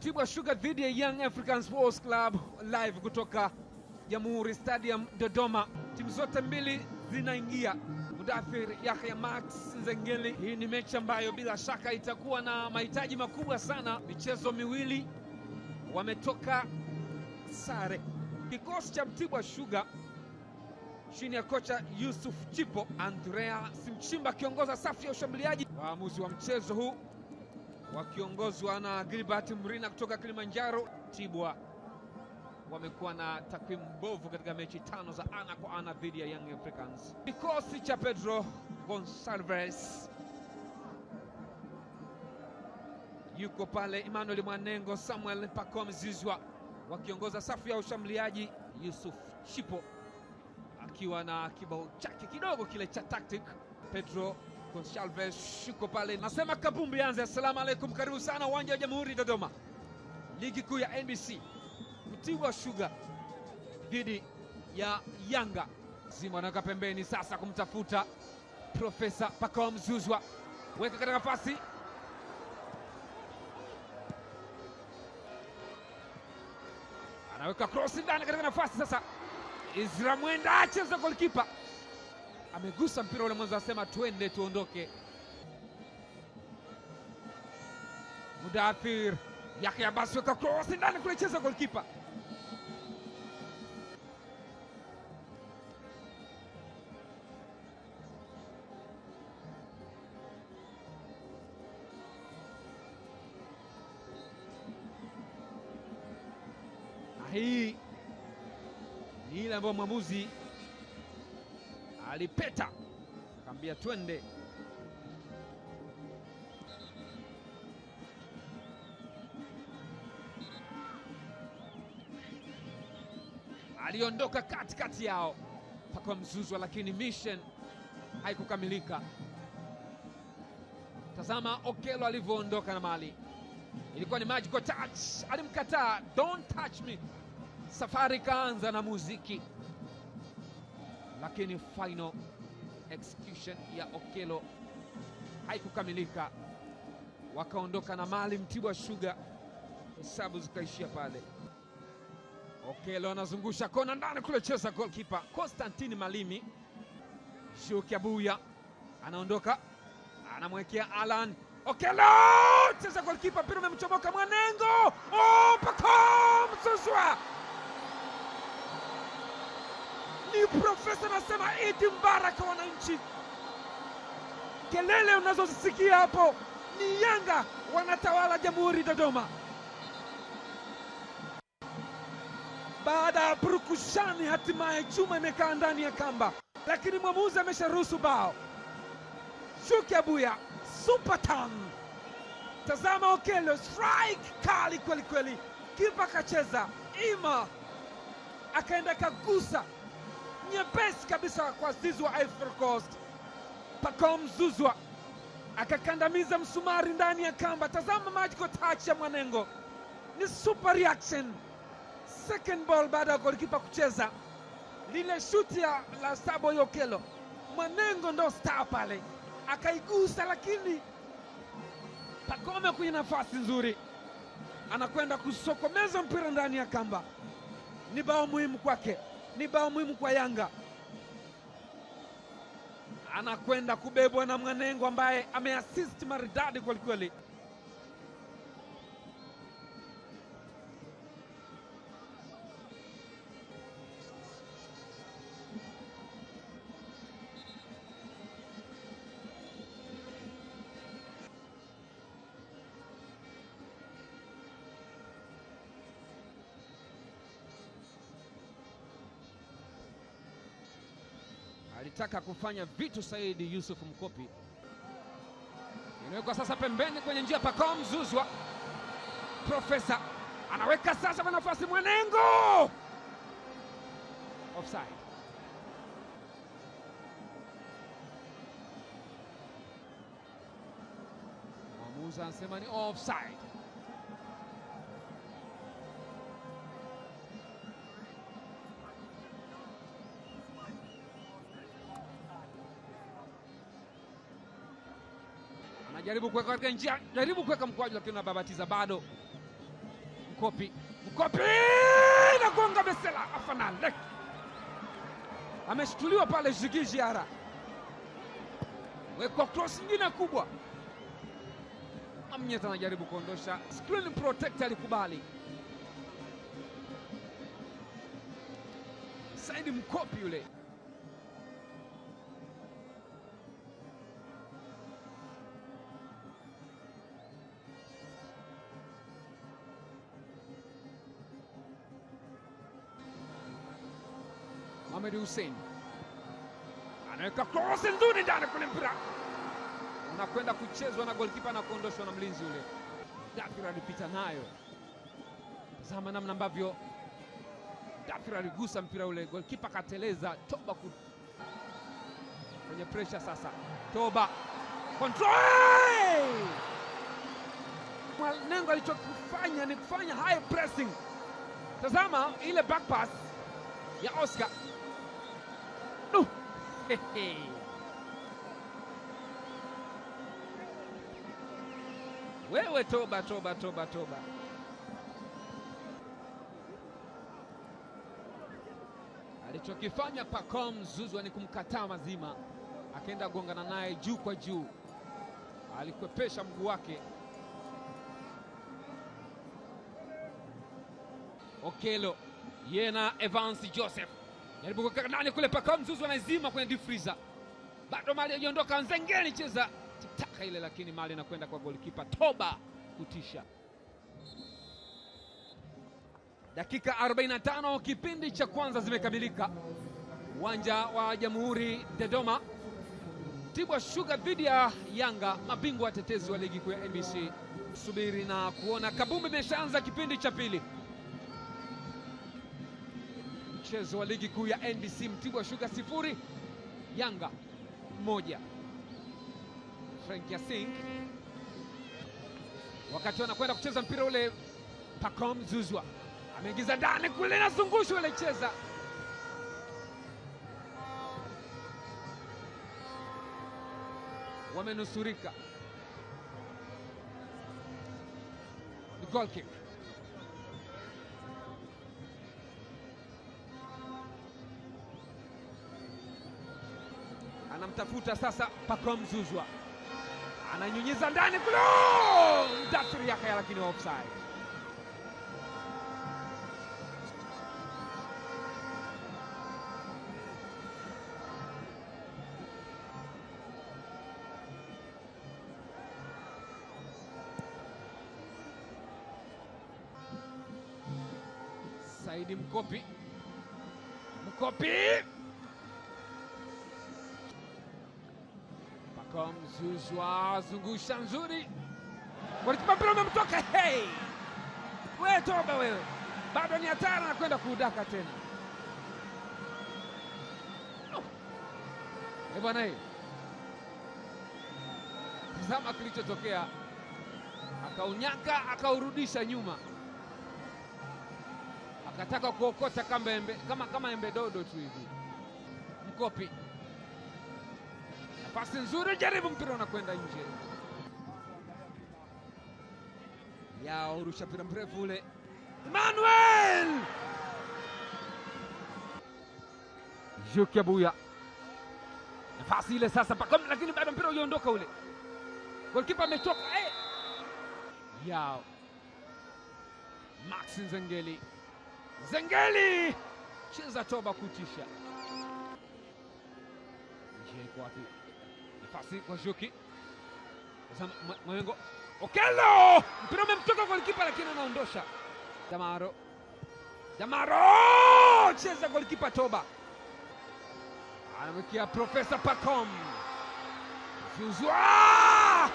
Mtibwa Sugar dhidi ya Young African Sports Club live kutoka Jamhuri Stadium Dodoma. Timu zote mbili zinaingia. Mudathir Yahya Max Nzengeli. Hii ni mechi ambayo bila shaka itakuwa na mahitaji makubwa sana. Michezo miwili wametoka sare. Kikosi cha Mtibwa Sugar chini ya kocha Yusuf Chipo, Andrea Simchimba akiongoza safu ya ushambuliaji. Waamuzi wa mchezo huu wakiongozwa na Gilbert Mrina kutoka Kilimanjaro. Mtibwa wamekuwa na takwimu mbovu katika mechi 5 za ana kwa ana dhidi ya Young Africans. Kikosi cha Pedro Gonçalves yuko pale, Emmanuel Mwanengo, Samuel Pacome Zouzoua wakiongoza safu ya ushambuliaji. Yusuf Chipo akiwa na kibao chake kidogo kile cha tactic. Pedro Gonçalves yuko pale. Nasema kabumbi anze. Assalamu alaikum, karibu sana uwanja wa Jamhuri Dodoma. Ligi kuu ya NBC, Mtibwa Sugar dhidi ya Yanga. Zima anaweka pembeni sasa kumtafuta Profesa Pacome Zouzoua. Weka katika nafasi. Anaweka cross ndani katika nafasi sasa. Izra Mwenda acheza golikipa. Amegusa mpira ule mwanzo, asema twende tuondoke. Mudathir Yahya basi weka cross ndani kule, cheza golikipa. Na hii ni ile ambayo mwamuzi alipeta kambia twende. Aliondoka katikati yao Pacome Zouzoua, lakini mission haikukamilika. Tazama Okello alivyoondoka na mali, ilikuwa ni magical touch, alimkataa, don't touch me. Safari kaanza na muziki, lakini final execution ya Okello haikukamilika, wakaondoka na mali Mtibwa Sugar, hesabu zikaishia pale. Okello anazungusha kona ndani kule, cheza goalkeeper Constantine Malimi. Shuki Abuya anaondoka, anamwekea Alan. Okello cheza goalkeeper, mpira umemchomoka Mwanengo. Oh, Pacome Zouzoua. Ni Profesa nasema Idi Mbaraka wananchi. Kelele unazozisikia hapo ni Yanga wanatawala Jamhuri Dodoma. Baada ya purukushani, hatimaye chuma imekaa ndani ya kamba, lakini mwamuzi amesharuhusu bao. Shuki Abuya super turn. Tazama Okello, strike kali kweli kweli, kipa kacheza ima akaenda kagusa nyepesi kabisa kwa zizi wa Ivory Coast. Pacome Zouzoua akakandamiza msumari ndani ya kamba. Tazama magical touch ya Mwanengo, ni super reaction. Second ball baada ya golikipa kucheza lile shuti la Sabo Okello, Mwanengo ndo star pale, akaigusa, lakini Pacome kwenye nafasi nzuri anakwenda kusokomeza mpira ndani ya kamba. Ni bao muhimu kwake, ni bao muhimu kwa Yanga. Anakwenda kubebwa na Mwanengo ambaye ameassist maridadi kweli kweli. Alitaka kufanya vitu Saidi Yusuf Mkopi. Inawekwa sasa pembeni kwenye njia, Pacome Zouzoua. Profesa anaweka sasa kwa nafasi, Mwanengo offside. Mwamuzi anasema ni offside. Jaribu kuweka katika njia, jaribu kuweka mkwaju, lakini anababatiza bado. Mkopi na gonga Besela Afanal. Ameshtuliwa pale Djigui Diarra. Wekwa cross nyingine kubwa. Amnyeta anajaribu kuondosha. Screen protector alikubali. Saidi Mkopi yule. Mohamed Hussein anaweka cross nzuri ndani kule, mpira unakwenda kuchezwa na goalkeeper na kuondoshwa na mlinzi ule. Dafir alipita nayo. Tazama namna ambavyo Dafir aligusa mpira ule, goalkeeper kateleza. Toba kwenye pressure sasa. Toba control. Mwanengo alichokufanya ni kufanya high pressing. Tazama ile back pass ya Oscar. Wewe toba. Alichokifanya Pacome Zouzoua ni kumkataa mazima, akaenda gongana naye juu kwa juu, alikwepesha mguu wake. Okello yena Evans Joseph jaribu kuweka ndani kule, Pacome Zouzoua anaizima kwenye deep freezer. Bado mali haiondoka, Nzengeli cheza titaka ile, lakini mali inakwenda kwa goalkeeper. Toba kutisha. Dakika 45 kipindi cha kwanza zimekamilika. Uwanja wa Jamhuri Dodoma. Mtibwa Sugar dhidi ya Yanga, mabingwa watetezi wa ligi kuu ya NBC. Subiri na kuona. Kabumbu imeshaanza kipindi cha pili. Mchezo wa ligi kuu ya NBC, Mtibwa Sugar 0 Yanga 1. Frank Yasin wakati wanakwenda kucheza mpira ule, Pacome Zouzoua ameingiza ndani kule, na zungusho ile cheza. Wamenusurika. Ni goal kick. Anamtafuta sasa Pacome Zouzoua, ananyunyiza ndani kule, Dafir yake, lakini offside. Saidi Mkopi Pacome Zouzoua zungusha nzuri, mpira umemtoka. Hey, wewe toba wewe, bado ni hatari, na kwenda kuudaka tena. Bwana, tazama kilichotokea, akaunyaka akaurudisha nyuma, akataka kuokota kama embe dodo tu hivi. Mkopi, nafasi nzuri, jaribu, mpira unakwenda nje. Yao urusha mpira mrefu ule, Emmanuel Djigui Diarra, nafasi ile sasa Pacome, lakini bado mpira uliondoka ule, goalkeeper ametoka. Yao Max Nzengeli cheza, toba kutisha. Wapi nafasi kwa Djigui Mwengo, Okello, mpira umemtoka goalkeeper, lakini anaondosha. Damaro cheza, goalkeeper toba, anamwekea Profesa Pacome Zouzoua.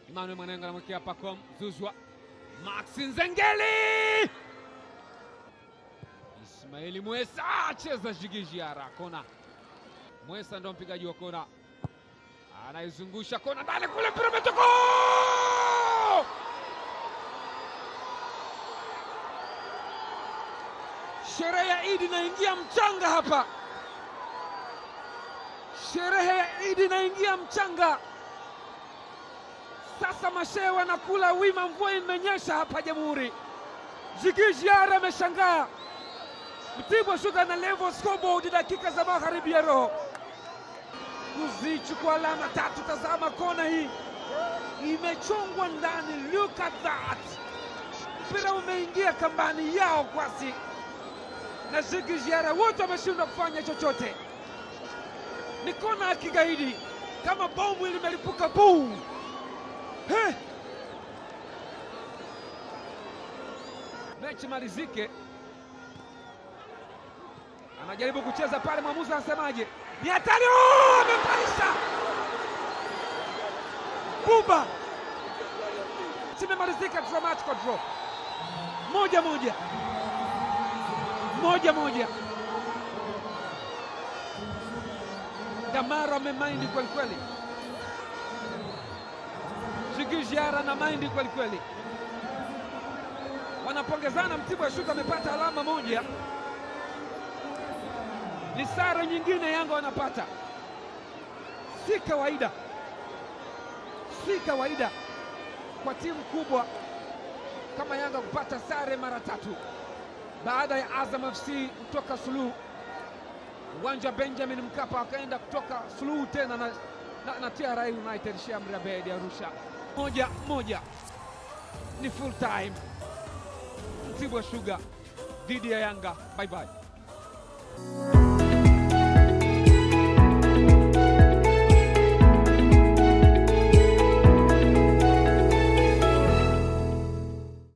Emmanuel Mwanengo anamwekea Pacome Zouzoua, Max Nzengeli, Ismaili Mwesa cheza, Djigui Diarra, kona. Mwesa ndo mpigaji wa kona, anaizungusha kona ndani kule, mpira umetoka. Sherehe ya Idi inaingia mchanga hapa, sherehe ya Idi inaingia mchanga. Sasa Mashewa anakula wima, mvua imenyesha hapa Jamhuri. Djigui Diarra ameshangaa. Mtibwa Sugar na level scoreboard dakika za magharibi ya roho. Kuzichukua alama 3. Tazama kona hii. Imechongwa ndani, look at that. Mpira umeingia kambani yao Kwasi na Djigui Diarra, wote wameshindwa kufanya chochote. Ni kona ya kigaidi kama bomu limelipuka buu. Mechi malizike, anajaribu kucheza pale, mwamuzi anasemaje? Ni hatari! Amepaisha Buba. Imemalizika, dramatic draw, 1-1. Damaro amemaindi kweli kweli, Djigui Diarra na maindi kweli kweli. Wanapongezana. Mtibwa Sugar amepata alama 1, ni sare nyingine Yanga wanapata. Si kawaida kwa timu kubwa kama Yanga kupata sare mara 3 baada ya Azam FC kutoka suluhu uwanja Benjamin Mkapa, akaenda kutoka suluhu tena na TRA United Shamri Abedi Arusha. 1-1 ni full time. Mtibwa Sugar dhidi ya Yanga. Bye bye.